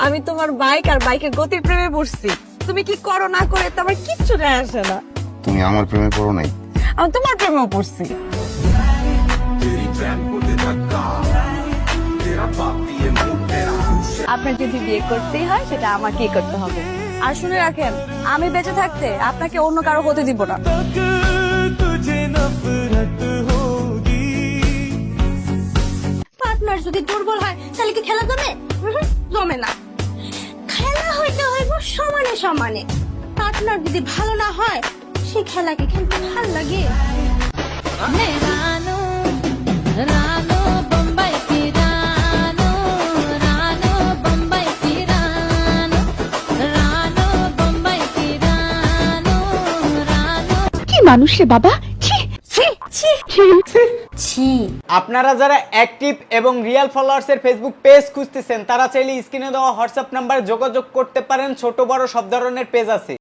আমি তোমার বাইক আর বাইকের গতির প্রেমে পড়ছি। তুমি কি করো না করে তো আমার কিচ্ছু যায় আসে না। তুমি আমার প্রেমে পড়ো নাই? আমি তোমার প্রেমেও পড়ছি। আপনার যদি বিয়ে করতেই হয় সেটা আমাকেই করতে হবে। আর শুনে রাখেন, আমি বেঁচে থাকতে আপনাকে অন্য কারো হতে দিব না। পার্টনার যদি দুর্বল হয় তাহলে কি খেলা জমে? জমে না। খেলা হইতে হইব সমানে সমানে। পার্টনার যদি ভালো না হয় সে খেলাকে খেলতে ভাল লাগে। কি মানুষ রে বাবা, ছি ছি ছি ছি। আপনারা যারা অ্যাক্টিভ এবং রিয়েল ফলোয়ার্স এর ফেসবুক পেজ খুঁজতেছেন তারা চাইলে স্ক্রিনে দেওয়া হোয়াটসঅ্যাপ নাম্বারে যোগাযোগ করতে পারেন। ছোট বড় সব ধরনের পেজ আছে।